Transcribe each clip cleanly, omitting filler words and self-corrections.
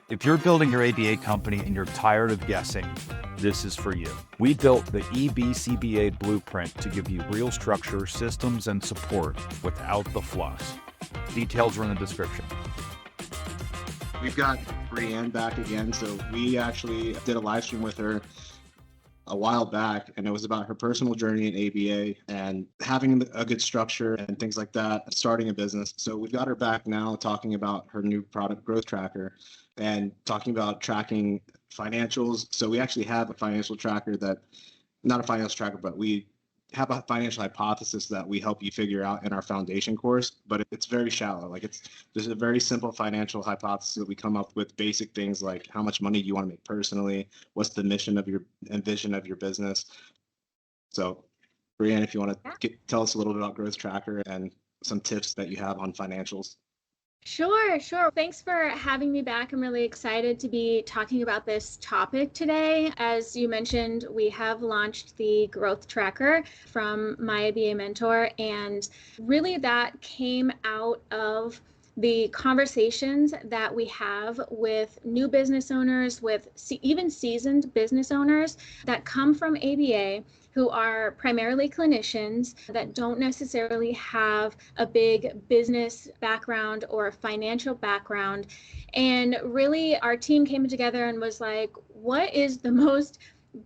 If you're building your ABA company and you're tired of guessing, this is for you. We built the BCBA blueprint to give you real structure, systems, and support without the fluff. Details are in the description. We've got Breann back again. So we actually did a live stream with her a while back, and it was about her personal journey in ABA and having a good structure and things like that, starting a business. So we've got her back now talking about her new product, GrowthTracker, and talking about tracking financials. So we actually have a financial tracker not a financial tracker, but we have a financial hypothesis that we help you figure out in our foundation course, but it's very shallow. There's a very simple financial hypothesis that we come up with, basic things like how much money do you want to make personally, what's the mission of your and vision of your business. So Breann, if you want to tell us a little bit about GrowthTracker and some tips that you have on financials. Sure. Thanks for having me back. I'm really excited to be talking about this topic today. As you mentioned, we have launched the GrowthTracker from MYABAMENTOR, and really that came out of the conversations that we have with new business owners, with even seasoned business owners that come from ABA, who are primarily clinicians that don't necessarily have a big business background or a financial background. And really, our team came together and was like, what is the most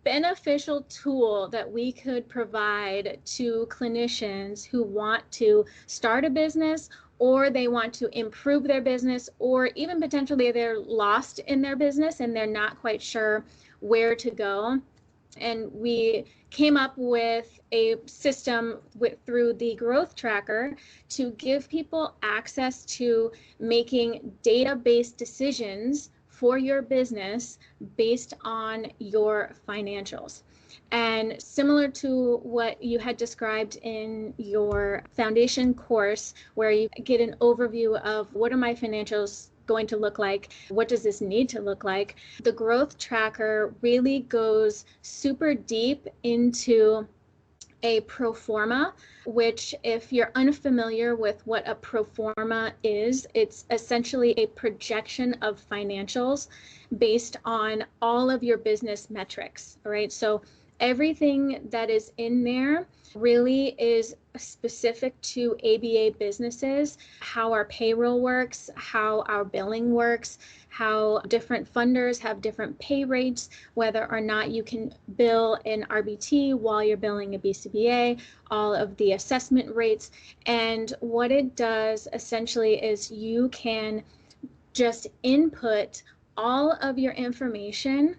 beneficial tool that we could provide to clinicians who want to start a business, or they want to improve their business, or even potentially they're lost in their business and they're not quite sure where to go. And we came up with a system through the GrowthTracker to give people access to making data-based decisions for your business based on your financials. And similar to what you had described in your foundation course, where you get an overview of what are my financials going to look like, what does this need to look like, the GrowthTracker really goes super deep into a proforma, which, if you're unfamiliar with what a proforma is, it's essentially a projection of financials based on all of your business metrics, all right? So everything that is in there really is specific to ABA businesses, how our payroll works, how our billing works, how different funders have different pay rates, whether or not you can bill an RBT while you're billing a BCBA, all of the assessment rates. And what it does essentially is you can just input all of your information,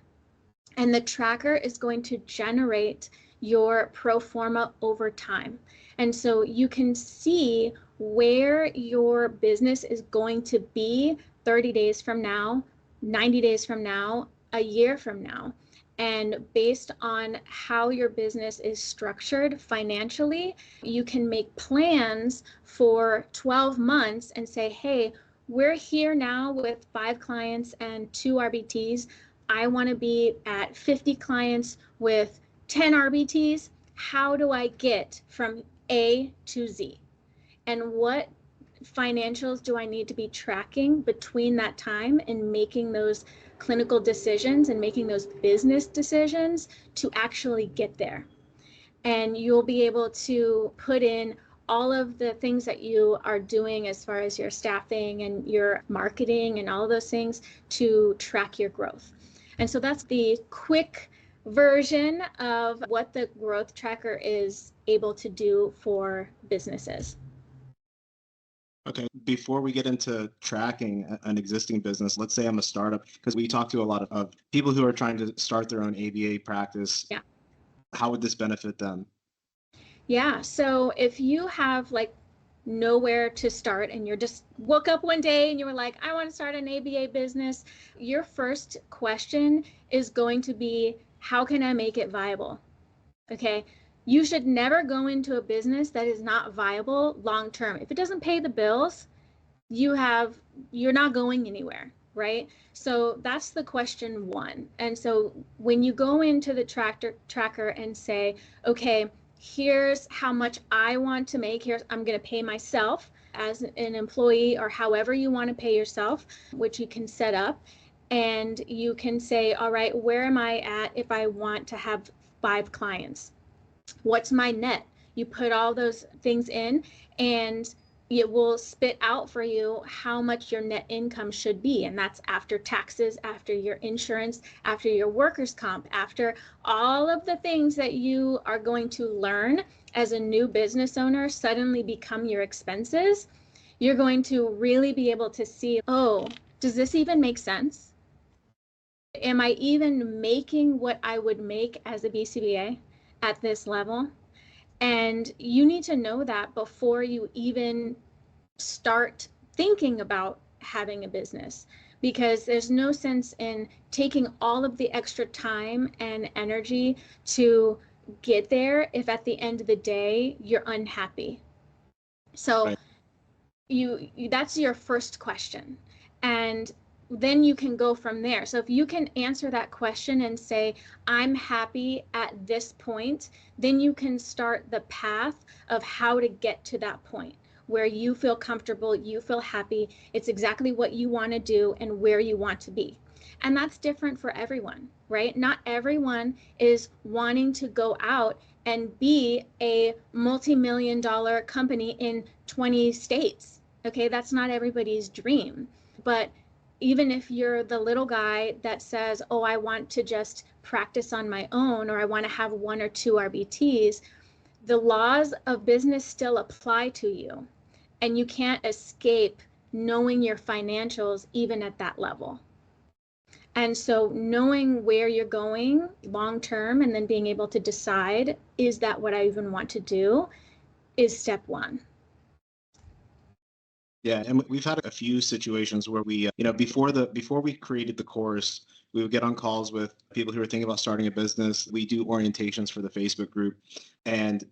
and the tracker is going to generate your pro forma over time. And so you can see where your business is going to be 30 days from now, 90 days from now, a year from now. And based on how your business is structured financially, you can make plans for 12 months and say, hey, we're here now with 5 clients and 2 RBTs. I want to be at 50 clients with 10 RBTs. How do I get from A to Z? And what financials do I need to be tracking between that time and making those clinical decisions and making those business decisions to actually get there? And you'll be able to put in all of the things that you are doing as far as your staffing and your marketing and all of those things to track your growth. And so that's the quick version of what the GrowthTracker is able to do for businesses. Okay, before we get into tracking an existing business, let's say I'm a startup, because we talk to a lot of people who are trying to start their own ABA practice. Yeah. How would this benefit them? Yeah, so if you have nowhere to start and you're just woke up one day and you were like, I want to start an ABA business, your first question is going to be, how can I make it viable? Okay. You should never go into a business that is not viable long term. If it doesn't pay the bills, you're not going anywhere, right? So that's the question one. And so when you go into the tracker and say, okay, here's how much I want to make. Here's, I'm going to pay myself as an employee, or however you want to pay yourself, which you can set up. And you can say, all right, where am I at if I want to have 5 clients? What's my net? You put all those things in, and it will spit out for you how much your net income should be. And that's after taxes, after your insurance, after your workers' comp, after all of the things that you are going to learn as a new business owner suddenly become your expenses. You're going to really be able to see, oh, does this even make sense? Am I even making what I would make as a BCBA at this level? And you need to know that before you even start thinking about having a business, because there's no sense in taking all of the extra time and energy to get there if at the end of the day you're unhappy. So Right. you that's your first question, and then you can go from there. So if you can answer that question and say, I'm happy at this point, then you can start the path of how to get to that point where you feel comfortable, you feel happy, it's exactly what you want to do and where you want to be. And that's different for everyone, right? Not everyone is wanting to go out and be a multi-million-dollar company in 20 states. Okay, that's not everybody's dream. But even if you're the little guy that says, oh, I want to just practice on my own, or I want to have 1 or 2 RBTs, the laws of business still apply to you. And you can't escape knowing your financials even at that level. And so knowing where you're going long term and then being able to decide, is that what I even want to do, is step 1. Yeah, and we've had a few situations where we, before we created the course, we would get on calls with people who were thinking about starting a business. We do orientations for the Facebook group, and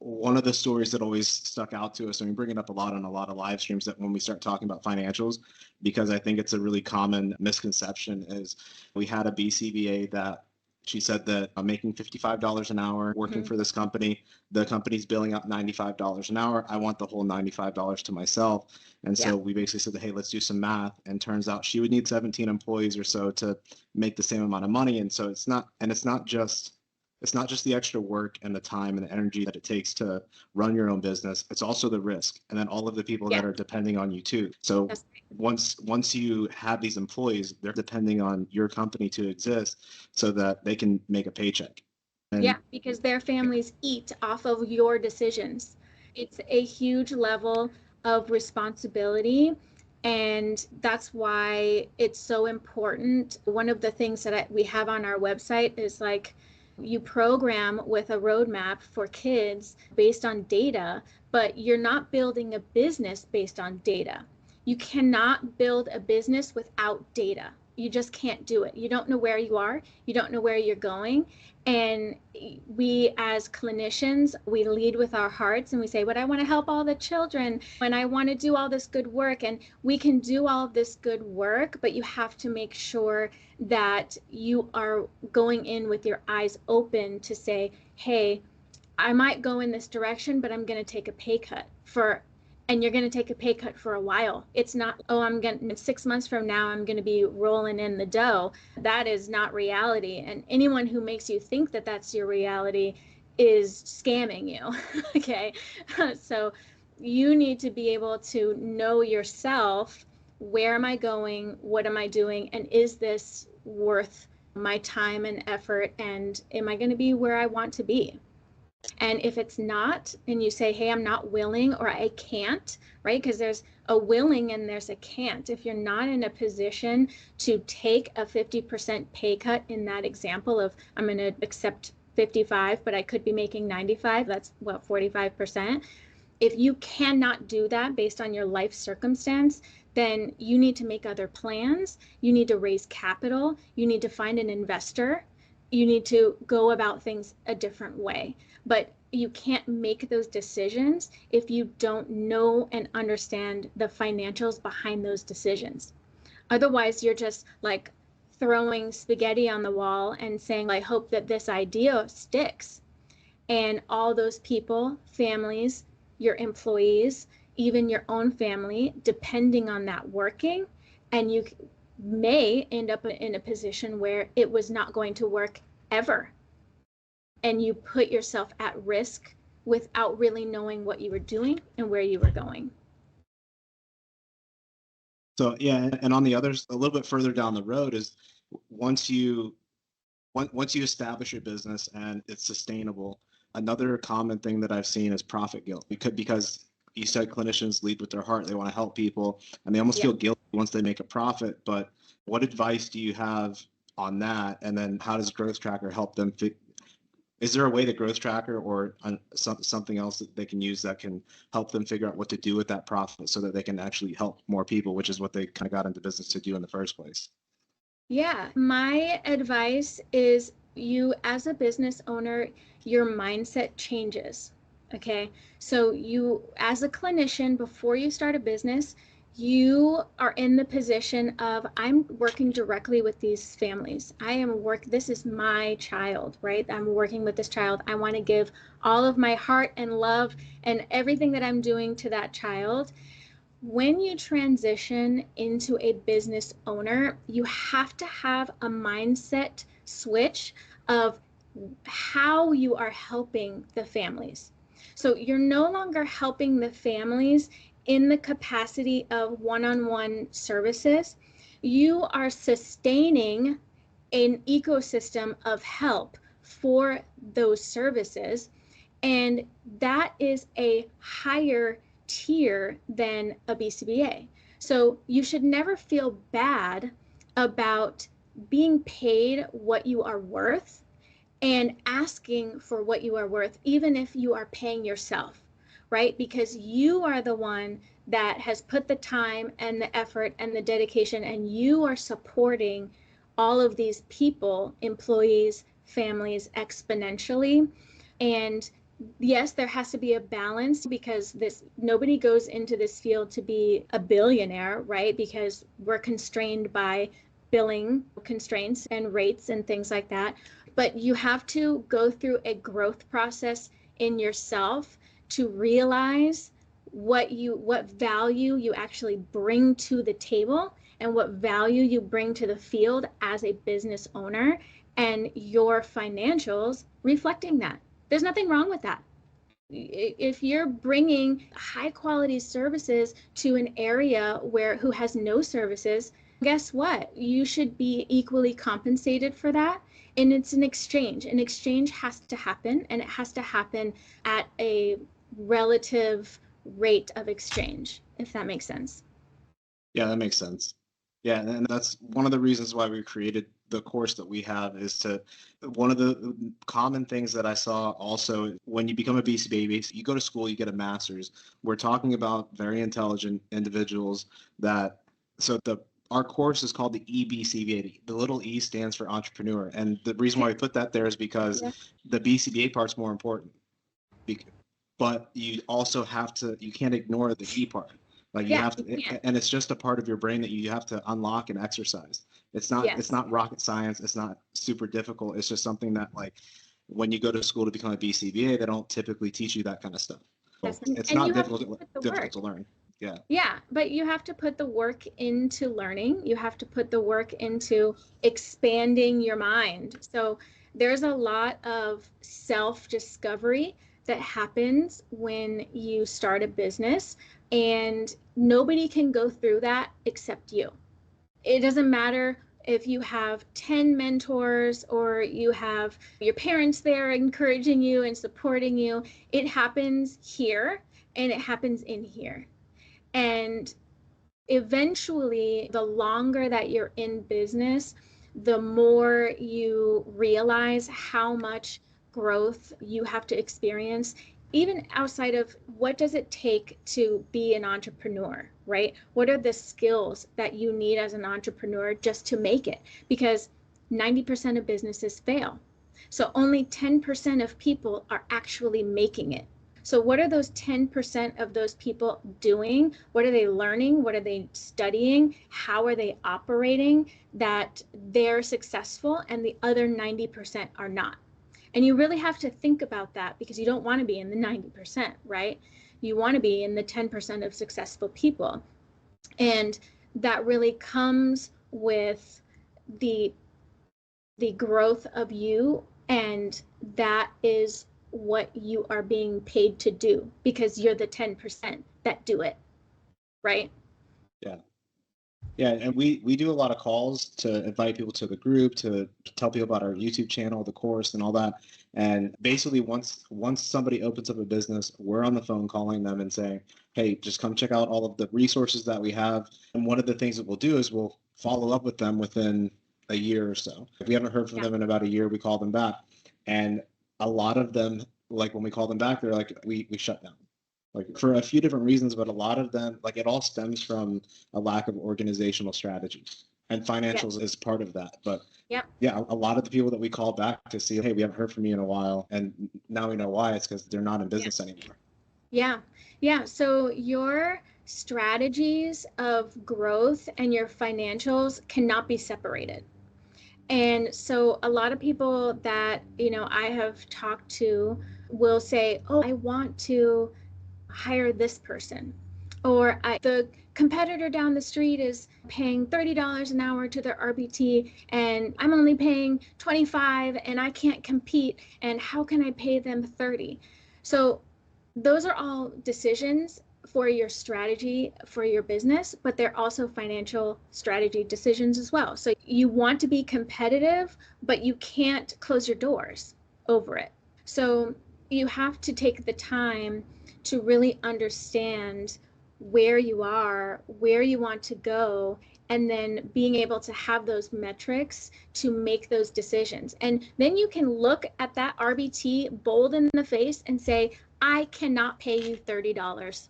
one of the stories that always stuck out to us, and we bring it up a lot on a lot of live streams, that when we start talking about financials, because I think it's a really common misconception, is we had a BCBA that she said that I'm making $55 an hour working for this company. The company's billing out $95 an hour. I want the whole $95 to myself. And so we basically said, hey, let's do some math. And turns out she would need 17 employees or so to make the same amount of money. And so it's not just the extra work and the time and the energy that it takes to run your own business. It's also the risk, and then all of the people that are depending on you too. So once you have these employees, they're depending on your company to exist so that they can make a paycheck. And because their families eat off of your decisions. It's a huge level of responsibility. And that's why it's so important. One of the things that we have on our website is like, you program with a roadmap for kids based on data, but you're not building a business based on data. You cannot build a business without data. You just can't do it. You don't know where you are. You don't know where you're going. And we as clinicians, we lead with our hearts and we say, but I want to help all the children and I want to do all this good work. And we can do all of this good work, but you have to make sure that you are going in with your eyes open to say, hey, I might go in this direction, but I'm going to take a pay cut and you're going to take a pay cut for a while. It's not, oh, 6 months from now, I'm going to be rolling in the dough. That is not reality. And anyone who makes you think that that's your reality is scamming you. Okay. So you need to be able to know yourself. Where am I going? What am I doing? And is this worth my time and effort? And am I going to be where I want to be? And if it's not, and you say, hey, I'm not willing, or I can't, right? Because there's a willing and there's a can't. If you're not in a position to take a 50% pay cut in that example of, I'm going to accept 55, but I could be making 95, that's what, 45%. If you cannot do that based on your life circumstance, then you need to make other plans. You need to raise capital. You need to find an investor. You need to go about things a different way. But you can't make those decisions if you don't know and understand the financials behind those decisions. Otherwise, you're just like throwing spaghetti on the wall and saying, I hope that this idea sticks. And all those people, families, your employees, even your own family, depending on that working, and you may end up in a position where it was not going to work ever. And you put yourself at risk without really knowing what you were doing and where you were going. So yeah, and on the others, a little bit further down the road is once you establish your business and it's sustainable, another common thing that I've seen is profit guilt. Because you said clinicians lead with their heart, they want to help people, and they almost feel guilty once they make a profit. But what advice do you have on that? And then how does GrowthTracker help them is there a way that GrowthTracker or something else that they can use that can help them figure out what to do with that profit so that they can actually help more people, which is what they kind of got into business to do in the first place? Yeah, my advice is you as a business owner, your mindset changes. Okay. So you as a clinician, before you start a business, you are in the position of I'm working directly with these families. This is my child, right? I'm working with this child. I want to give all of my heart and love and everything that I'm doing to that child. When you transition into a business owner, you have to have a mindset switch of how you are helping the families. So you're no longer helping the families in the capacity of one-on-one services. You are sustaining an ecosystem of help for those services. And that is a higher tier than a BCBA. So you should never feel bad about being paid what you are worth and asking for what you are worth, even if you are paying yourself, right? Because you are the one that has put the time and the effort and the dedication, and you are supporting all of these people, employees, families exponentially. And yes, there has to be a balance because nobody goes into this field to be a billionaire, right? Because we're constrained by billing constraints and rates and things like that. But you have to go through a growth process in yourself to realize what value you actually bring to the table and what value you bring to the field as a business owner, and your financials reflecting that. There's nothing wrong with that. If you're bringing high quality services to an area who has no services, guess what? You should be equally compensated for that. And it's an exchange. An exchange has to happen, and it has to happen at a relative rate of exchange, if that makes sense. Yeah, that makes sense. Yeah, and that's one of the reasons why we created the course that we have one of the common things that I saw also when you become a BCBA, you go to school, you get a master's. We're talking about very intelligent individuals our course is called the EBCBA. The little E stands for entrepreneur. And the reason why we put that there is because the BCBA part's more important. But you also you can't ignore the E part. Like you have to, and it's just a part of your brain that you have to unlock and exercise. It's not rocket science. It's not super difficult. It's just something that, like, when you go to school to become a BCBA, they don't typically teach you that kind of stuff. So it's not difficult to learn. Yeah, but you have to put the work into learning. You have to put the work into expanding your mind. So there's a lot of self-discovery that happens when you start a business, and nobody can go through that except you. It doesn't matter if you have 10 mentors or you have your parents there encouraging you and supporting you. It happens here and it happens in here. And eventually, the longer that you're in business, the more you realize how much growth you have to experience, even outside of what does it take to be an entrepreneur, right? What are the skills that you need as an entrepreneur just to make it? Because 90% of businesses fail. So only 10% of people are actually making it. So what are those 10% of those people doing? What are they learning? What are they studying? How are they operating that they're successful and the other 90% are not? And you really have to think about that because you don't want to be in the 90%, right? You want to be in the 10% of successful people. And that really comes with the growth of you, and that is what you are being paid to do because you're the 10% that do it, right? Yeah. Yeah, and we do a lot of calls to invite people to the group, to tell people about our YouTube channel, the course, and all that. And basically, once somebody opens up a business, we're on the phone calling them and saying, "Hey, just come check out all of the resources that we have." And one of the things that we'll do is we'll follow up with them within a year or so. If we haven't heard from them in about a year, we call them back, and a lot of them, like when we call them back, they're like, "We shut down." Like for a few different reasons, but a lot of them, like it all stems from a lack of organizational strategy, and financials is part of that. But yeah, a lot of the people that we call back to see, hey, we haven't heard from you in a while, and now we know why. It's because they're not in business anymore. Yeah. So your strategies of growth and your financials cannot be separated. And so a lot of people that, I have talked to will say, oh, I want to hire this person, or the competitor down the street is paying $30 an hour to their RBT and I'm only paying 25 and I can't compete, and how can I pay them 30? So those are all decisions for your strategy for your business, but they're also financial strategy decisions as well. So you want to be competitive, but you can't close your doors over it. So you have to take the time to really understand where you are, where you want to go, and then being able to have those metrics to make those decisions. And then you can look at that RBT bold in the face and say, I cannot pay you $30.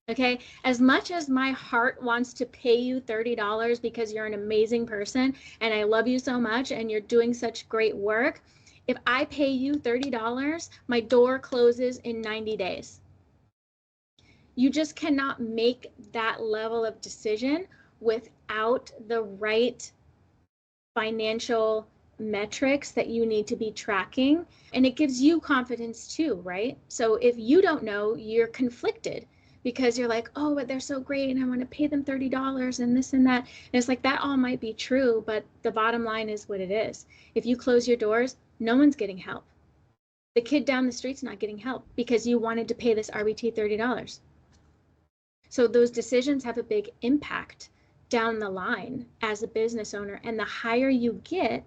Okay, as much as my heart wants to pay you $30 because you're an amazing person and I love you so much and you're doing such great work, if I pay you $30, my door closes in 90 days. You just cannot make that level of decision without the right financial metrics that you need to be tracking. And it gives you confidence too, right? So if you don't know, you're conflicted because you're like, oh, but they're so great and I want to pay them $30 and this and that. And it's like, that all might be true, but the bottom line is what it is. If you close your doors, no one's getting help. The kid down the street's not getting help because you wanted to pay this RBT $30. So those decisions have a big impact down the line as a business owner. And the higher you get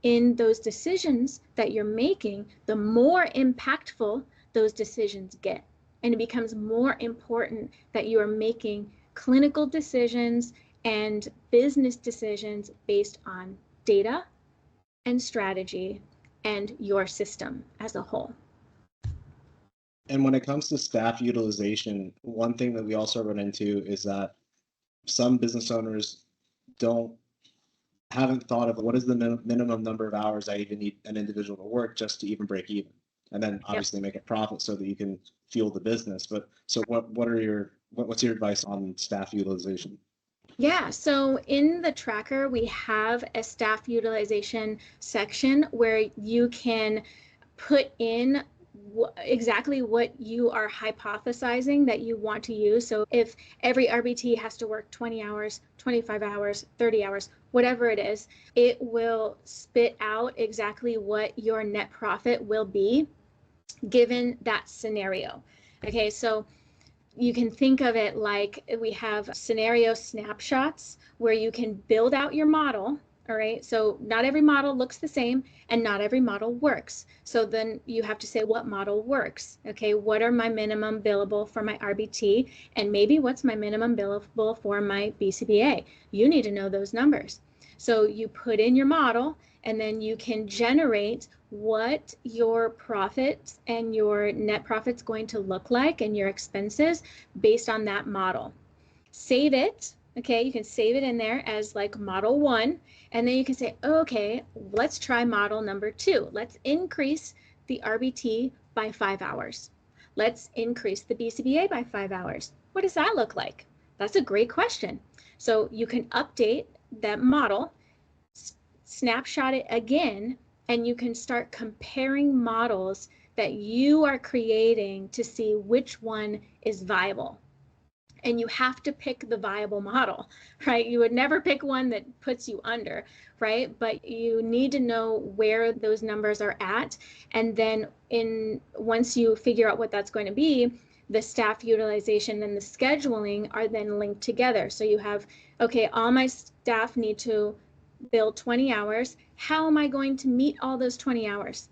in those decisions that you're making, the more impactful those decisions get. And it becomes more important that you are making clinical decisions and business decisions based on data and strategy and your system as a whole. And when it comes to staff utilization, one thing that we also run into is that some business owners haven't thought of what is the minimum number of hours I even need an individual to work just to even break even, and then obviously make a profit so that you can fuel the business. But so what's your advice on staff utilization? Yeah, so in the tracker, we have a staff utilization section where you can put in exactly what you are hypothesizing that you want to use. So if every RBT has to work 20 hours, 25 hours, 30 hours, whatever it is, it will spit out exactly what your net profit will be given that scenario. Okay, so you can think of it like we have scenario snapshots where you can build out your model. All right, so not every model looks the same and not every model works. So then you have to say what model works. Okay, what are my minimum billable for my RBT, and maybe what's my minimum billable for my BCBA? You need to know those numbers. So you put in your model and then you can generate what your profits and your net profit's going to look like and your expenses based on that model. Save it. Okay, you can save it in there as like model 1, and then you can say, okay, let's try model number 2. Let's increase the RBT by 5 hours. Let's increase the BCBA by 5 hours. What does that look like? That's a great question. So you can update that model, snapshot it again, and you can start comparing models that you are creating to see which one is viable. And you have to pick the viable model, right? You would never pick one that puts you under, right? But you need to know where those numbers are at. And then once you figure out what that's going to be, the staff utilization and the scheduling are then linked together. So you have, okay, all my staff need to bill 20 hours. How am I going to meet all those 20 hours?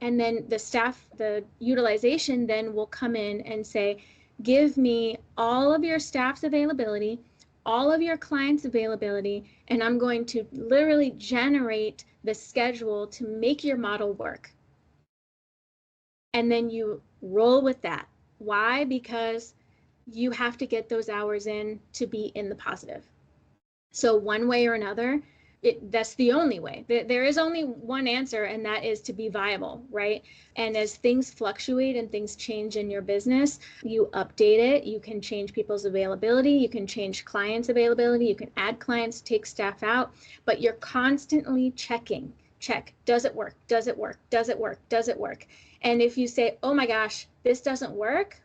And then the utilization then will come in and say, give me all of your staff's availability, all of your clients' availability, and I'm going to literally generate the schedule to make your model work. And then you roll with that. Why? Because you have to get those hours in to be in the positive. So one way or another, that's the only way. There is only one answer, and that is to be viable, right? And as things fluctuate and things change in your business, you update it. You can change people's availability. You can change clients' availability. You can add clients, take staff out, but you're constantly checking. Check. Does it work? Does it work? Does it work? Does it work? And if you say, oh my gosh, this doesn't work,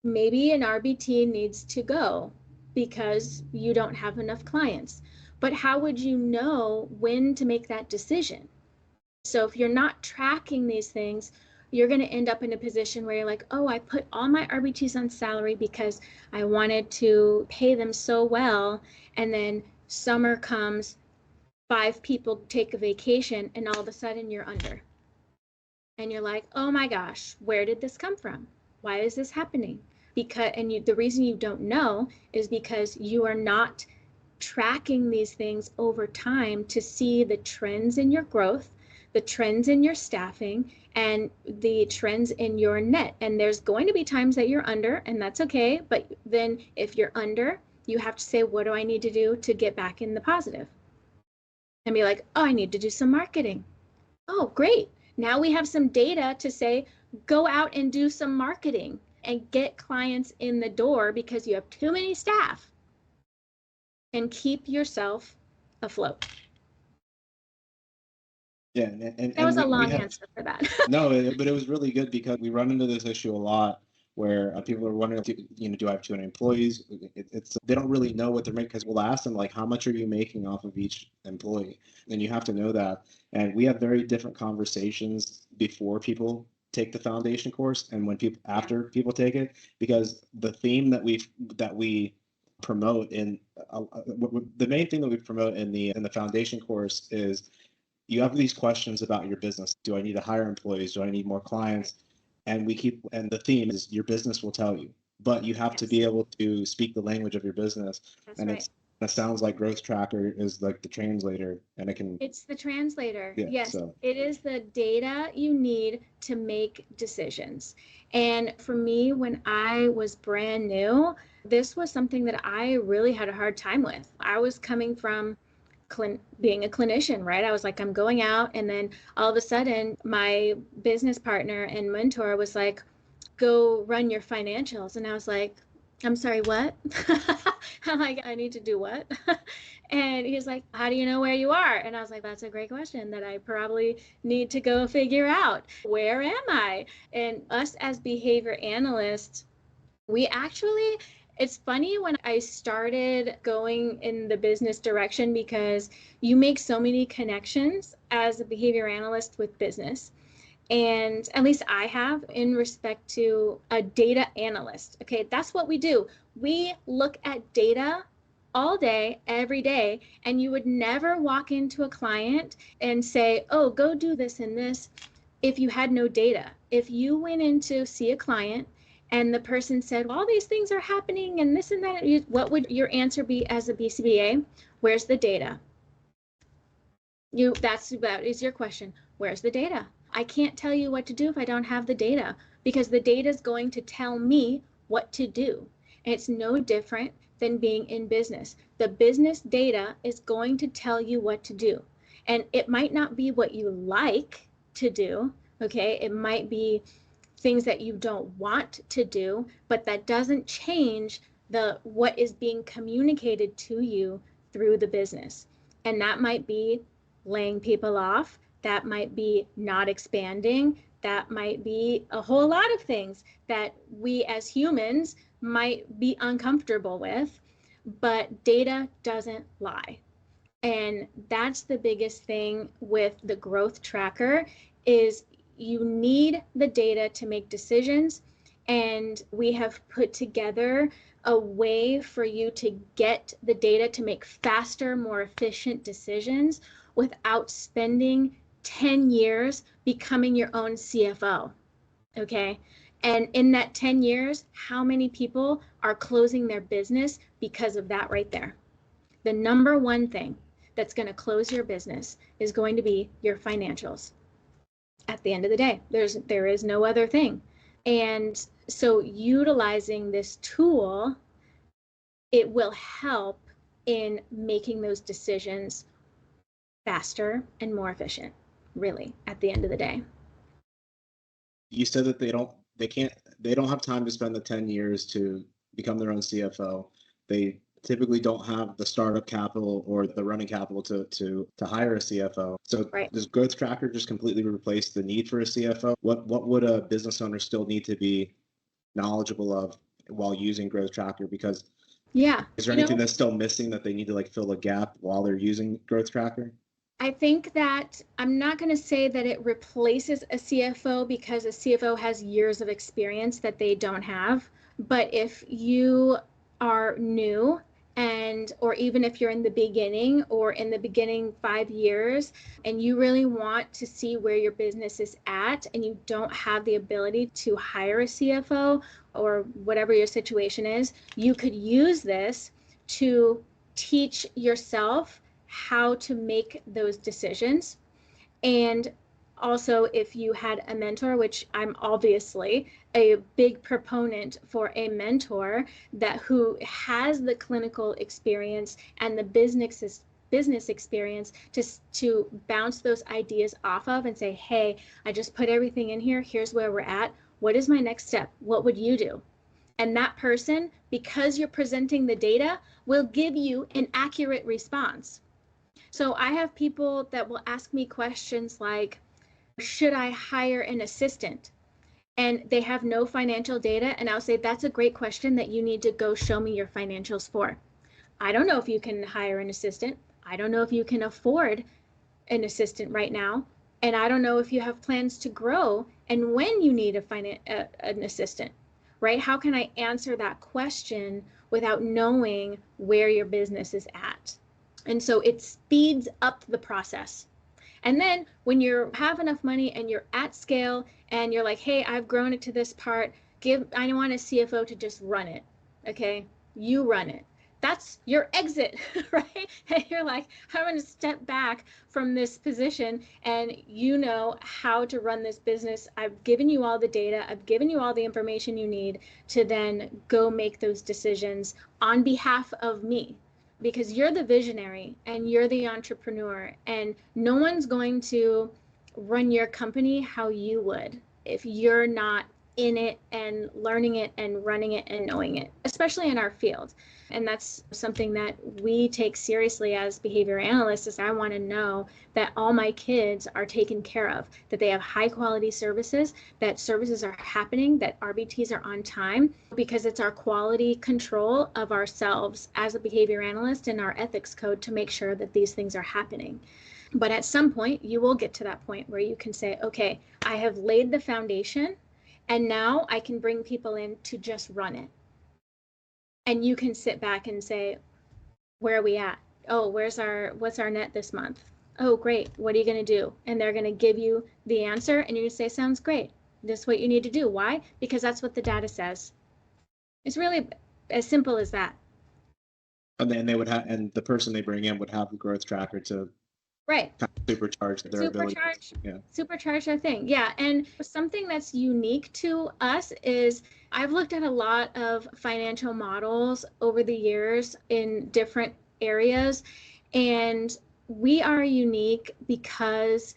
maybe an RBT needs to go because you don't have enough clients. But how would you know when to make that decision? So if you're not tracking these things, you're going to end up in a position where you're like, oh, I put all my RBTs on salary because I wanted to pay them so well. And then summer comes, 5 people take a vacation, and all of a sudden you're under. And you're like, oh my gosh, where did this come from? Why is this happening? The reason you don't know is because you are not tracking these things over time to see the trends in your growth, the trends in your staffing, and the trends in your net. And there's going to be times that you're under, and that's okay. But then if you're under, you have to say, what do I need to do to get back in the positive? And be like, oh, I need to do some marketing. Oh, great. Now we have some data to say, go out and do some marketing and get clients in the door because you have too many staff, and keep yourself afloat. Yeah, that was a long answer for that. No, but it was really good because we run into this issue a lot where people are wondering, do I have 200 employees? They don't really know what they're making, because we'll ask them, like, how much are you making off of each employee? And you have to know that. And we have very different conversations before people take the foundation course and after people take it, because the theme that we promote the main thing that we promote in the foundation course is, you have these questions about your business. Do I need to hire employees? Do I need more clients? And the theme is, your business will tell you, but you have to be able to speak the language of your business. That's and right. It sounds like GrowthTracker is like the translator, and it's the translator. Yeah, yes, so. It is the data you need to make decisions. And for me, when I was brand new, this was something that I really had a hard time with. I was coming from being a clinician, right? I was like, I'm going out, and then all of a sudden my business partner and mentor was like, go run your financials. And I was like, I'm sorry, what? I'm like, I need to do what? And he's like, how do you know where you are? And I was like, that's a great question that I probably need to go figure out. Where am I? And us as behavior analysts, it's funny when I started going in the business direction, because you make so many connections as a behavior analyst with business. And at least I have, in respect to a data analyst. Okay, that's what we do. We look at data all day, every day, and you would never walk into a client and say, oh, go do this and this, if you had no data. If you went in to see a client and the person said, well, all these things are happening and this and that, what would your answer be as a BCBA? Where's the data? That is your question. Where's the data? I can't tell you what to do if I don't have the data, because the data is going to tell me what to do. And it's no different than being in business. The business data is going to tell you what to do. And it might not be what you like to do, okay? It might be things that you don't want to do, but that doesn't change what is being communicated to you through the business. And that might be laying people off. That might be not expanding. That might be a whole lot of things that we as humans might be uncomfortable with, but data doesn't lie. And that's the biggest thing with the growth tracker is you need the data to make decisions. And we have put together a way for you to get the data to make faster, more efficient decisions without spending 10 years becoming your own CFO. Okay. And in that 10 years, how many people are closing their business because of that right there? The number one thing that's going to close your business is going to be your financials. At the end of the day, there is no other thing. And so utilizing this tool, it will help in making those decisions faster and more efficient, really, at the end of the day. You said that they don't have time to spend the 10 years to become their own CFO. They typically don't have the startup capital or the running capital to hire a CFO. So Right. Does GrowthTracker just completely replace the need for a CFO? What would a business owner still need to be knowledgeable of while using GrowthTracker? Because is there anything that's still missing that they need to like fill a gap while they're using GrowthTracker? I think that I'm not going to say that it replaces a CFO because a CFO has years of experience that they don't have. But if you are new or even if you're in the beginning or in the beginning 5 years and you really want to see where your business is at and you don't have the ability to hire a CFO or whatever your situation is, you could use this to teach yourself how to make those decisions. And also, if you had a mentor, which I'm obviously a big proponent for a mentor who has the clinical experience and the business experience to bounce those ideas off of and say, hey, I just put everything in here. Here's where we're at. What is my next step? What would you do? And that person, because you're presenting the data, will give you an accurate response. So I have people that will ask me questions like, should I hire an assistant? And they have no financial data. And I'll say, that's a great question that you need to go show me your financials for. I don't know if you can hire an assistant. I don't know if you can afford an assistant right now. And I don't know if you have plans to grow and when you need an assistant, right? How can I answer that question without knowing where your business is at? And so it speeds up the process. And then when you have enough money and you're at scale and you're like, hey, I've grown it to this part, I want a CFO to just run it. Okay, you run it. That's your exit, right? And you're like, I'm going to step back from this position and you know how to run this business. I've given you all the data. I've given you all the information you need to then go make those decisions on behalf of me. Because you're the visionary and you're the entrepreneur, and no one's going to run your company how you would if you're not in it and learning it and running it and knowing it, especially in our field. And that's something that we take seriously as behavior analysts, is I want to know that all my kids are taken care of, that they have high quality services, that services are happening, that RBTs are on time, because it's our quality control of ourselves as a behavior analyst and our ethics code to make sure that these things are happening. But at some point, you will get to that point where you can say, okay, I have laid the foundation and now I can bring people in to just run it. And you can sit back and say, where are we at? Oh, what's our net this month? Oh, great. What are you going to do? And they're going to give you the answer and you're going to say, sounds great. This is what you need to do. Why? Because that's what the data says. It's really as simple as that. And then and the person they bring in would have the GrowthTracker to right. kind of supercharge their ability. Supercharge their thing. Yeah. And something that's unique to us is I've looked at a lot of financial models over the years in different areas, and we are unique because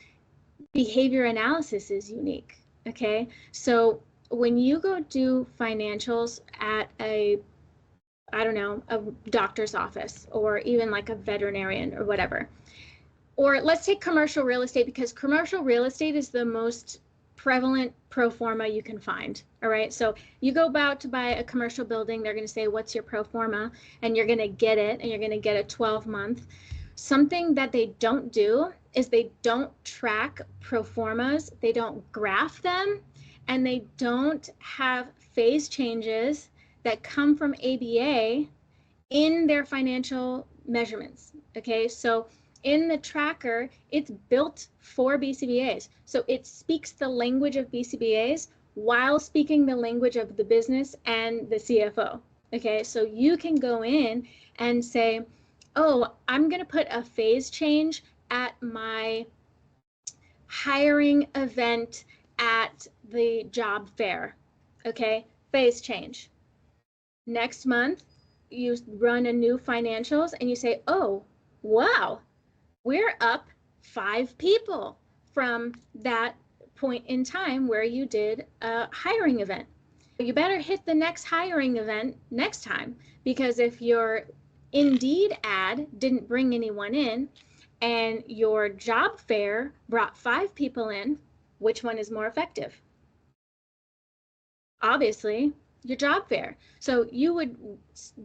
behavior analysis is unique. Okay. So when you go do financials at a doctor's office or even like a veterinarian or whatever, Or let's take commercial real estate, because commercial real estate is the most prevalent pro forma you can find. All right. So you go about to buy a commercial building, they're going to say, what's your pro forma? And you're going to get it, and you're going to get a 12-month. Something that they don't do is they don't track pro formas, they don't graph them, and they don't have phase changes that come from ABA in their financial measurements. Okay, so in the tracker, it's built for BCBAs. So it speaks the language of BCBAs while speaking the language of the business and the CFO. Okay, so you can go in and say, oh, I'm going to put a phase change at my hiring event at the job fair. Okay, phase change. Next month, you run a new financials and you say, oh, wow, we're up 5 people from that point in time where you did a hiring event. You better hit the next hiring event next time, because if your Indeed ad didn't bring anyone in and your job fair brought 5 people in, which one is more effective? Obviously, your job fair. So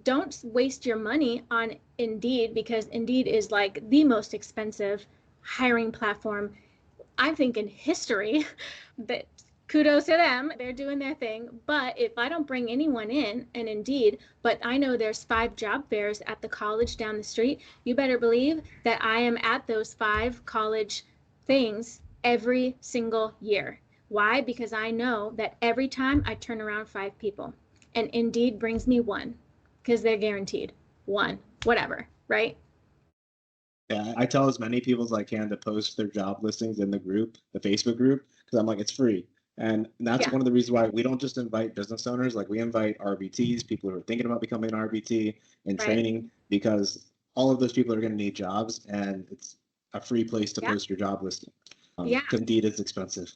don't waste your money on Indeed, because Indeed is like the most expensive hiring platform, I think, in history. But kudos to them, they're doing their thing. But if I don't bring anyone in, and Indeed, but I know there's 5 job fairs at the college down the street, you better believe that I am at those 5 college things every single year. Why? Because I know that every time I turn around 5 people, and Indeed brings me 1, because they're guaranteed 1, whatever, right? Yeah, I tell as many people as I can to post their job listings in the group, the Facebook group, because I'm like, it's free. And that's one of the reasons why we don't just invite business owners, like we invite RBTs, people who are thinking about becoming an RBT and training, because all of those people are going to need jobs, and it's a free place to post your job listing. Because Indeed is expensive.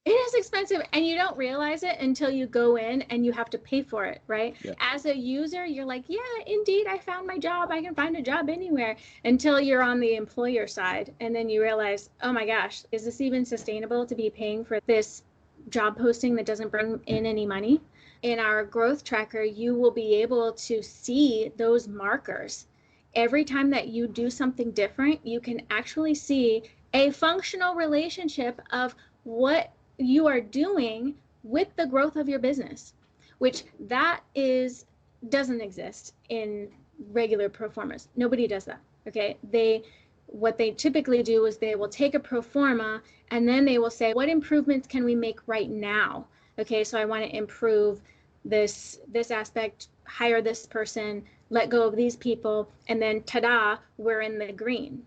It is expensive, and you don't realize it until you go in and you have to pay for it, right? Yeah. As a user, you're like, yeah, Indeed, I found my job. I can find a job anywhere, until you're on the employer side. And then you realize, oh my gosh, is this even sustainable to be paying for this job posting that doesn't bring in any money? In our growth tracker, you will be able to see those markers. Every time that you do something different, you can actually see a functional relationship of what you are doing with the growth of your business, which doesn't exist in regular pro formas. Nobody does that. Okay, what they typically do is they will take a pro forma and then they will say, what improvements can we make right now? Okay, so I want to improve this aspect, hire this person, let go of these people, and then ta-da, we're in the green.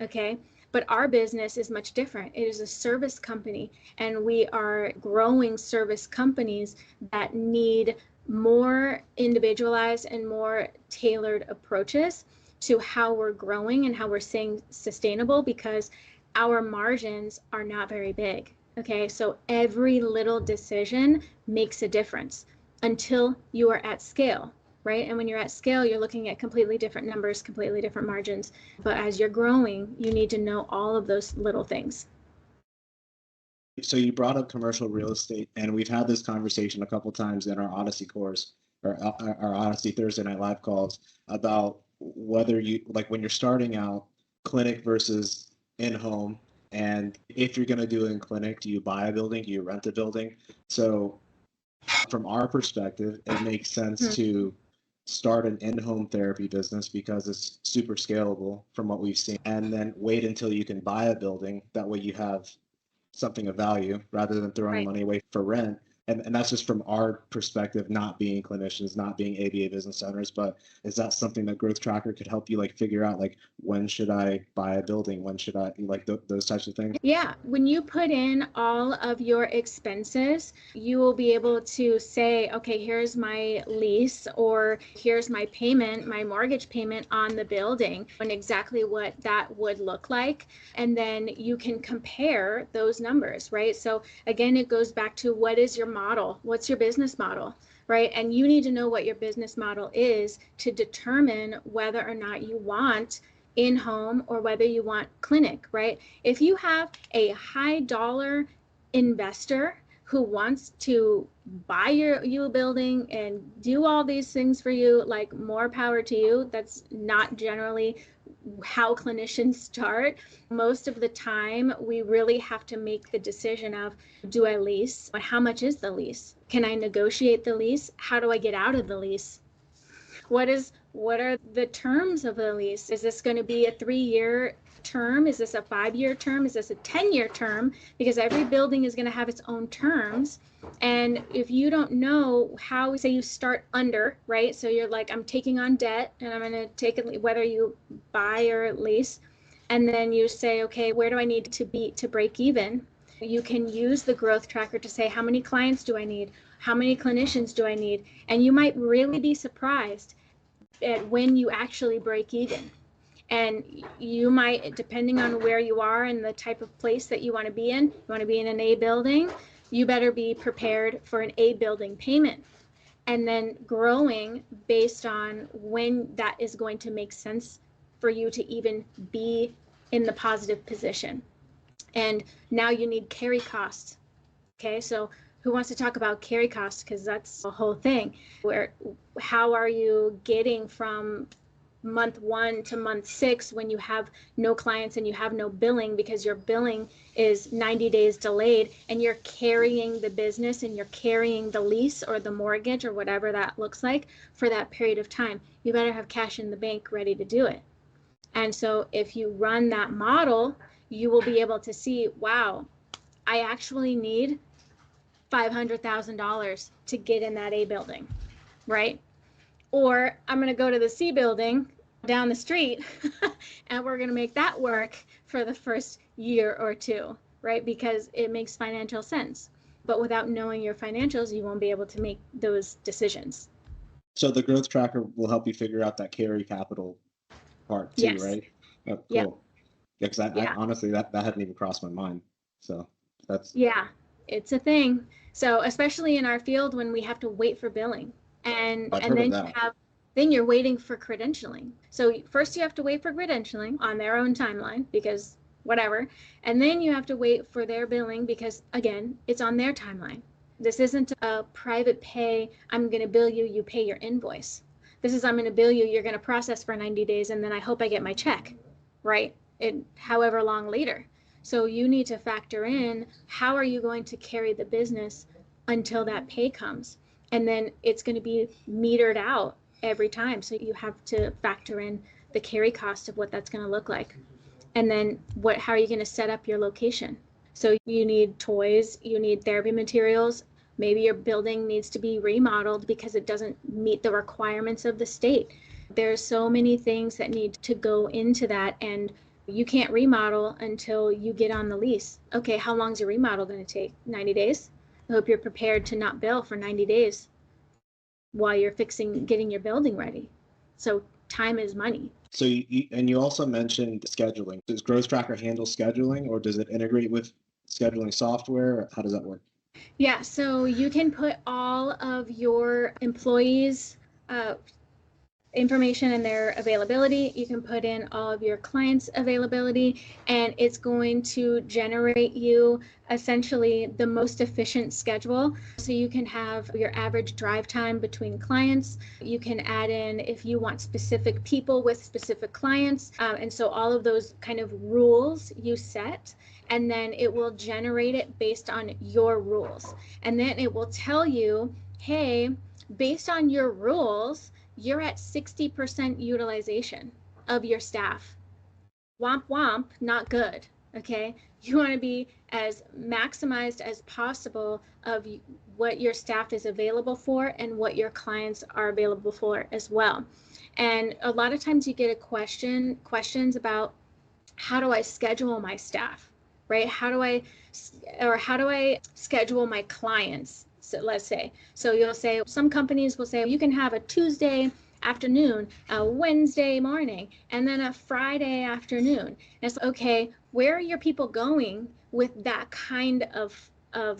Okay, but our business is much different. It is a service company, and we are growing service companies that need more individualized and more tailored approaches to how we're growing and how we're staying sustainable, because our margins are not very big. Okay, so every little decision makes a difference until you are at scale. Right? And when you're at scale, you're looking at completely different numbers, completely different margins. But as you're growing, you need to know all of those little things. So you brought up commercial real estate, and we've had this conversation a couple times in our Odyssey course, or our Odyssey Thursday Night Live calls, about whether you, like when you're starting out, clinic versus in-home, and if you're going to do it in clinic, do you buy a building, do you rent a building? So from our perspective, it makes sense to start an in-home therapy business because it's super scalable from what we've seen, and then wait until you can buy a building. That way you have something of value rather than throwing money away for rent. And that's just from our perspective, not being clinicians, not being ABA business owners. But is that something that GrowthTracker could help you like figure out, like when should I buy a building, when should I, like those types of things? Yeah, when you put in all of your expenses, you will be able to say, okay, here's my lease, or here's my payment, my mortgage payment on the building, and exactly what that would look like. And then you can compare those numbers, right? So again, it goes back to, what is your model? What's your business model, right? And you need to know what your business model is to determine whether or not you want in-home or whether you want clinic, right? If you have a high dollar investor who wants to buy you a building and do all these things for you, like, more power to you. That's not generally how clinicians start. Most of the time, we really have to make the decision of, do I lease? How much is the lease? Can I negotiate the lease? How do I get out of the lease? What are the terms of the lease? Is this going to be a 3-year term? Is this a 5-year term? Is this a 10-year term? Because every building is going to have its own terms. And if you don't know how, say you start under, right? So you're like, I'm taking on debt and I'm going to take it, whether you buy or lease. And then you say, okay, where do I need to be to break even? You can use the growth tracker to say, how many clients do I need? How many clinicians do I need? And you might really be surprised at when you actually break even. And you might, depending on where you are and the type of place that you want to be in, you want to be in an A building, you better be prepared for an A building payment. And then growing based on when that is going to make sense for you to even be in the positive position. And now you need carry costs. Okay, so who wants to talk about carry costs? Because that's a whole thing. How are you getting from month 1 to month 6 when you have no clients and you have no billing, because your billing is 90 days delayed, and you're carrying the business and you're carrying the lease or the mortgage or whatever that looks like for that period of time? You better have cash in the bank ready to do it. And so if you run that model, you will be able to see, wow, I actually need $500,000 to get in that A building, right? Or I'm going to go to the C building down the street and we're going to make that work for the first year or 2, right? Because it makes financial sense. But without knowing your financials, you won't be able to make those decisions. So the growth tracker will help you figure out that carry capital part too, Yes. right? Oh, cool. Yep. Yeah, because I honestly, that hadn't even crossed my mind. So that's... Yeah, it's a thing. So especially in our field when we have to wait for billing, and I've heard of then that. then you're waiting for credentialing. So first you have to wait for credentialing on their own timeline, because whatever, and then you have to wait for their billing because, again, it's on their timeline. This isn't a private pay, I'm going to bill you, you pay your invoice. This is, I'm going to bill you, you're going to process for 90 days, and then I hope I get my check, right? However long later. So you need to factor in, how are you going to carry the business until that pay comes? And then it's going to be metered out every time. So you have to factor in the carry cost of what that's going to look like. And then how are you going to set up your location? So you need toys, you need therapy materials. Maybe your building needs to be remodeled because it doesn't meet the requirements of the state. There's so many things that need to go into that, and you can't remodel until you get on the lease. Okay, how long is your remodel going to take? 90 days? I hope you're prepared to not bill for 90 days while you're getting your building ready. So time is money. So you also mentioned scheduling. Does GrowthTracker handle scheduling, or does it integrate with scheduling software? How does that work? Yeah, so you can put all of your employees' information and their availability. You can put in all of your clients' availability, and it's going to generate you essentially the most efficient schedule. So you can have your average drive time between clients. You can add in if you want specific people with specific clients. And so all of those kind of rules you set, and then it will generate it based on your rules. And then it will tell you, hey, based on your rules, you're at 60% utilization of your staff. Womp womp, not good, okay? You want to be as maximized as possible of what your staff is available for and what your clients are available for as well. And a lot of times you get questions about, how do I schedule my staff, right? How do I schedule my clients? So let's say, so you'll say, some companies will say, you can have a Tuesday afternoon, a Wednesday morning, and then a Friday afternoon. And it's okay, where are your people going with that kind of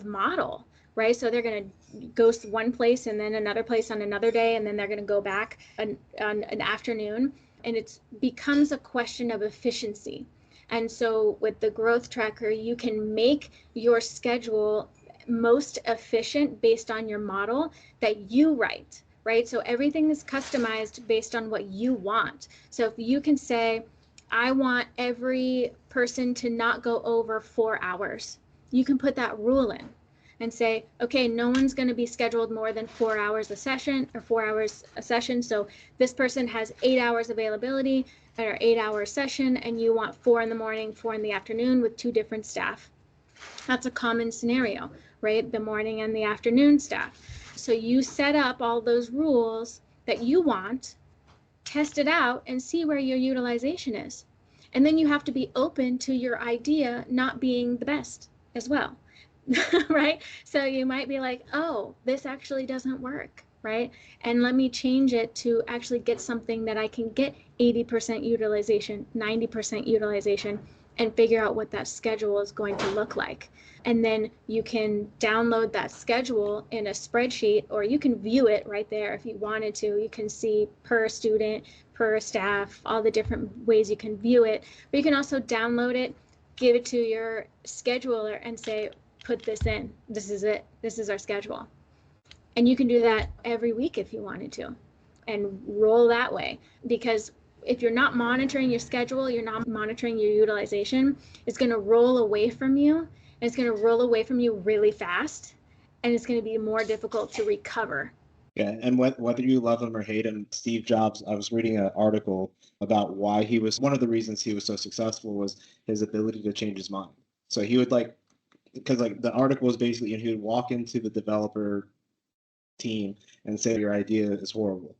model, right? So they're going to go one place and then another place on another day, and then they're going to go back on an afternoon. And it becomes a question of efficiency. And so with the growth tracker, you can make your schedule most efficient based on your model that you write, right? So everything is customized based on what you want. So if you can say, I want every person to not go over 4 hours, you can put that rule in and say, okay, no one's going to be scheduled more than 4 hours a session or 4 hours a session. So this person has 8 hours availability or 8-hour session, and you want 4 in the morning, 4 in the afternoon with 2 different staff. That's a common scenario, right? The morning and the afternoon staff. So you set up all those rules that you want, test it out, and see where your utilization is. And then you have to be open to your idea not being the best as well. Right? So you might be like, oh, this actually doesn't work, right? And let me change it to actually get something that I can get 80% utilization, 90% utilization, and figure out what that schedule is going to look like. And then you can download that schedule in a spreadsheet, or you can view it right there if you wanted to. You can see per student, per staff, all the different ways you can view it. But you can also download it, give it to your scheduler, and say, put this in. This is it. This is our schedule. And you can do that every week if you wanted to, and roll that way. Because if you're not monitoring your schedule, you're not monitoring your utilization, it's going to roll away from you. And it's going to roll away from you really fast. And it's going to be more difficult to recover. Yeah, and whether you love him or hate him, Steve Jobs, I was reading an article about why one of the reasons he was so successful was his ability to change his mind. So he would because the article was basically, he would walk into the developer team and say your idea is horrible.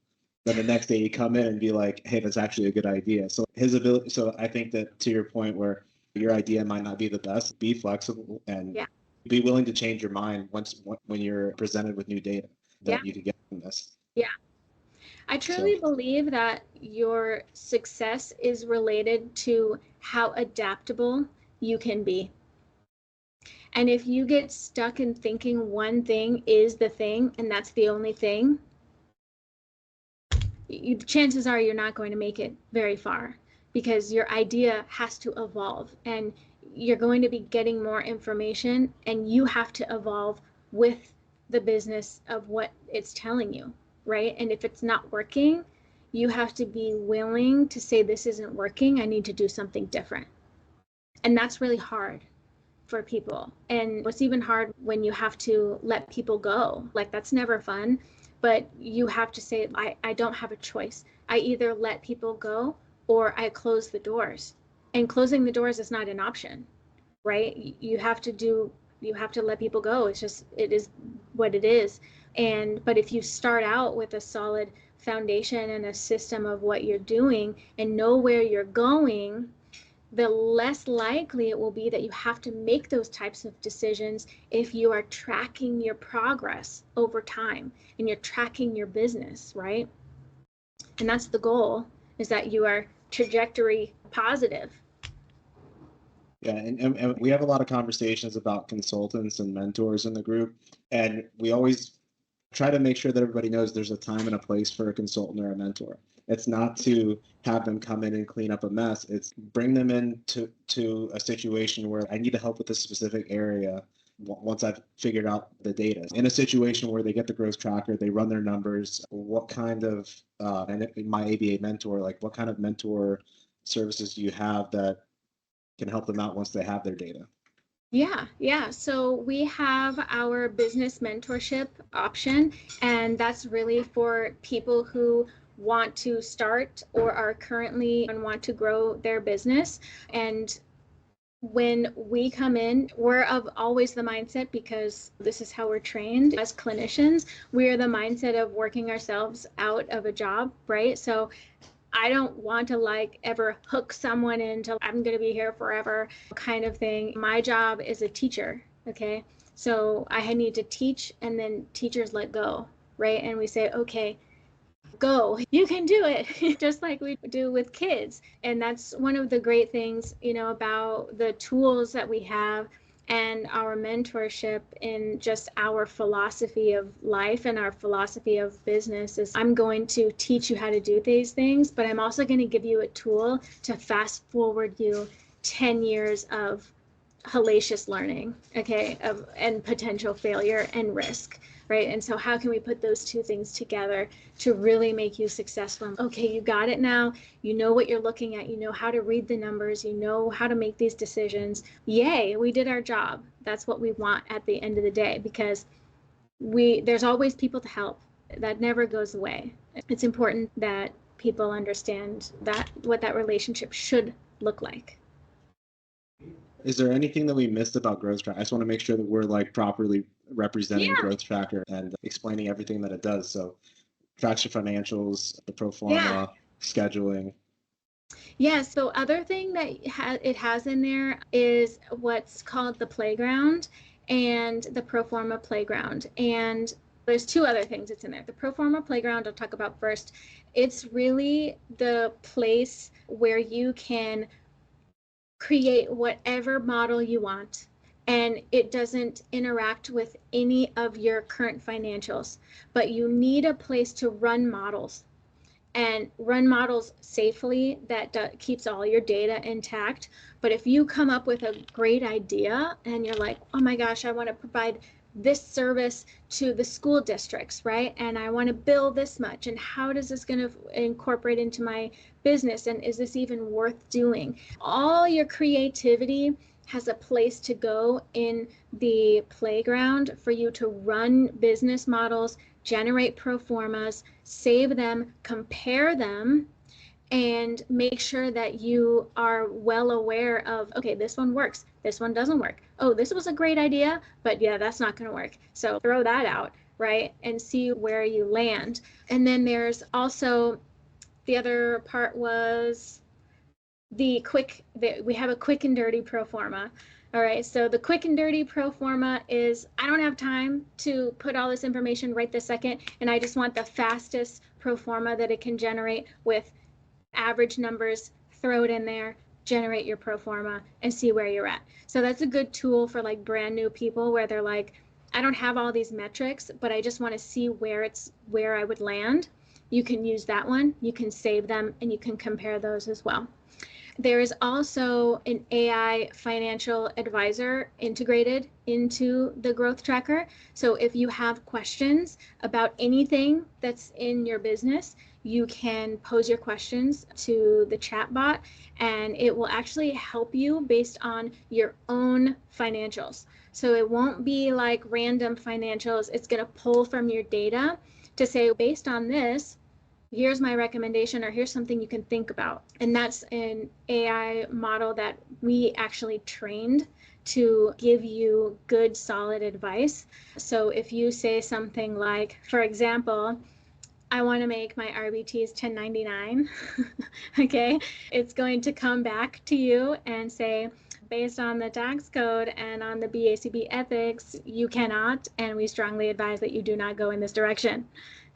Then the next day he'd come in and be like, hey, that's actually a good idea. So his ability, so I think that to your point where your idea might not be the best, be flexible and be willing to change your mind when you're presented with new data that you can get from this. Yeah. I truly believe that your success is related to how adaptable you can be. And if you get stuck in thinking one thing is the thing and that's the only thing, chances are you're not going to make it very far, because your idea has to evolve, and you're going to be getting more information, and you have to evolve with the business of what it's telling you, right? And if it's not working, you have to be willing to say, this isn't working, I need to do something different. And that's really hard for people. And it's even hard when you have to let people go. Like, that's never fun, but you have to say, I don't have a choice. I either let people go or I close the doors. And closing the doors is not an option, right? You have to let people go. It is what it is. But if you start out with a solid foundation and a system of what you're doing and know where you're going, the less likely it will be that you have to make those types of decisions if you are tracking your progress over time and you're tracking your business, right? And that's the goal, is that you are trajectory positive. Yeah, and we have a lot of conversations about consultants and mentors in the group, and we always try to make sure that everybody knows there's a time and a place for a consultant or a mentor. It's not to have them come in and clean up a mess. It's bring them into a situation where I need help with this specific area once I've figured out the data. In a situation where they get the growth tracker, they run their numbers, what kind of, and my ABA mentor, like what kind of mentor services do you have that can help them out once they have their data? Yeah. So we have our business mentorship option, and that's really for people who want to start or are currently and want to grow their business. And when we come in, we're of always the mindset, because this is how we're trained as clinicians, we're the mindset of working ourselves out of a job, right? So I don't want to ever hook someone into I'm going to be here forever kind of thing. My job is a teacher. Okay. So I need to teach, and then teachers let go, right? And we say, okay, go, you can do it, just like we do with kids. And that's one of the great things, about the tools that we have and our mentorship in just our philosophy of life and our philosophy of business is I'm going to teach you how to do these things, but I'm also going to give you a tool to fast forward you 10 years of hellacious learning, okay, and potential failure and risk, right? And so how can we put those two things together to really make you successful? Okay, you got it now. You know what you're looking at. You know how to read the numbers. You know how to make these decisions. Yay, we did our job. That's what we want at the end of the day, because there's always people to help. That never goes away. It's important that people understand that what that relationship should look like. Is there anything that we missed about GrowthTracker? I just want to make sure that we're like properly representing GrowthTracker and explaining everything that it does. So tracks your financials, the pro forma, scheduling. Yeah, so other thing that it has in there is what's called the playground and the pro forma playground. And there's two other things that's in there. The pro forma playground I'll talk about first. It's really the place where you can create whatever model you want, and it doesn't interact with any of your current financials, but you need a place to run models and run models safely that keeps all your data intact. But if you come up with a great idea and you're like, oh my gosh, I want to provide this service to the school districts, right? And I want to bill this much, and how does this going to incorporate into my business, and is this even worth doing? All your creativity has a place to go in the playground for you to run business models, generate pro formas, save them, compare them, and make sure that you are well aware of, okay, this one works, this one doesn't work. Oh, this was a great idea, but yeah, that's not going to work. So throw that out, right? And see where you land. And then there's also the other part was we have a quick and dirty pro forma. All right, so the quick and dirty pro forma is I don't have time to put all this information right this second, and I just want the fastest pro forma that it can generate with average numbers. Throw it in there, generate your pro forma, and see where you're at. So that's a good tool for like brand new people where they're like, I don't have all these metrics, but I just want to see where I would land. You can use that one, you can save them, and you can compare those as well. There is also an AI financial advisor integrated into the GrowthTracker. So if you have questions about anything that's in your business, you can pose your questions to the chatbot, and it will actually help you based on your own financials. So it won't be like random financials. It's going to pull from your data to say, based on this, here's my recommendation, or here's something you can think about. And that's an AI model that we actually trained to give you good, solid advice. So if you say something like, for example, I want to make my RBTs 1099, okay, it's going to come back to you and say, based on the tax code and on the BCBA ethics, you cannot, and we strongly advise that you do not go in this direction.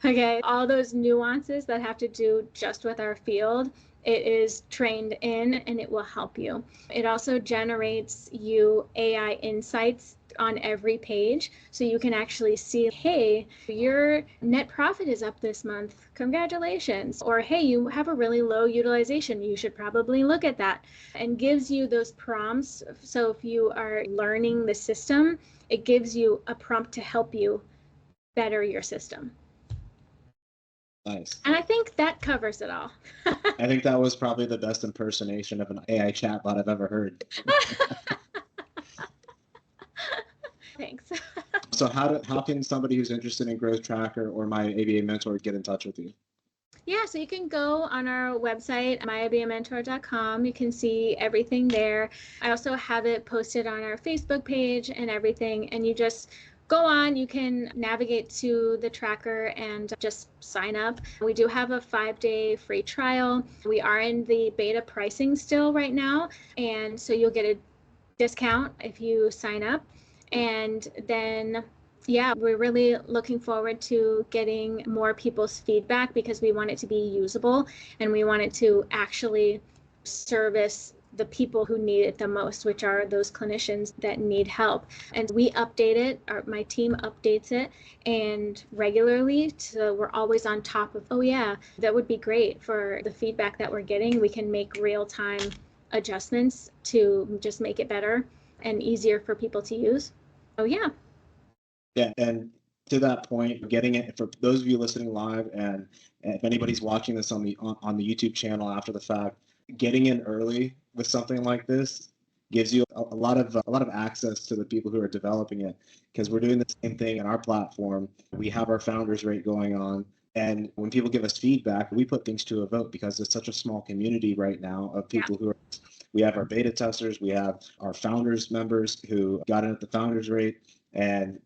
Okay, all those nuances that have to do just with our field, it is trained in, and it will help you. It also generates you AI insights on every page, so you can actually see, hey, your net profit is up this month, congratulations, or hey, you have a really low utilization, you should probably look at that, and gives you those prompts. So if you are learning the system, it gives you a prompt to help you better your system. Nice. And I think that covers it all. I think that was probably the best impersonation of an AI chatbot I've ever heard. Thanks. So how can somebody who's interested in GrowthTracker or my ABA mentor get in touch with you? Yeah, so you can go on our website, MYABAMENTOR.com. You can see everything there. I also have it posted on our Facebook page and everything, and you just go on, you can navigate to the tracker and just sign up. We do have a 5-day free trial. We are in the beta pricing still right now, and so you'll get a discount if you sign up. And then, yeah, we're really looking forward to getting more people's feedback, because we want it to be usable and we want it to actually service the people who need it the most, which are those clinicians that need help. And we update it, my team updates it and regularly. So we're always on top of, oh yeah, that would be great for the feedback that we're getting. We can make real-time adjustments to just make it better and easier for people to use. Oh yeah. Yeah, and to that point, getting it for those of you listening live, and if anybody's watching this on the YouTube channel after the fact, getting in early with something like this gives you a lot of access to the people who are developing it, because we're doing the same thing in our platform. We have our founders rate going on, and when people give us feedback, we put things to a vote because it's such a small community right now of people who are. We have our beta testers, we have our founders members who got in at the founders rate, and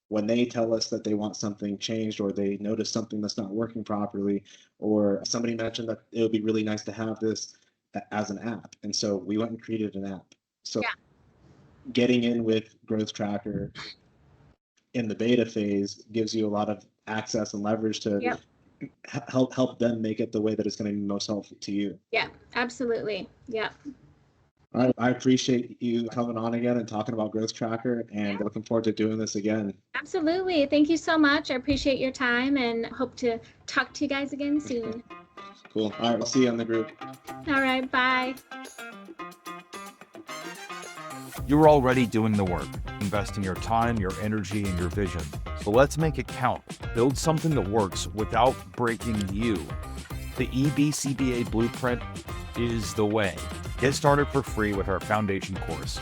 when they tell us that they want something changed, or they notice something that's not working properly, or somebody mentioned that it would be really nice to have this as an app. And so we went and created an app. So getting in with GrowthTracker in the beta phase gives you a lot of access and leverage to help them make it the way that it's going to be most helpful to you. Yeah, absolutely. Yeah. All right, I appreciate you coming on again and talking about GrowthTracker, and looking forward to doing this again. Absolutely. Thank you so much. I appreciate your time and hope to talk to you guys again soon. Cool. All right, I'll see you on the group. All right, bye. You're already doing the work, investing your time, your energy, and your vision. So let's make it count. Build something that works without breaking you. The EBCBA Blueprint is the way. Get started for free with our foundation course.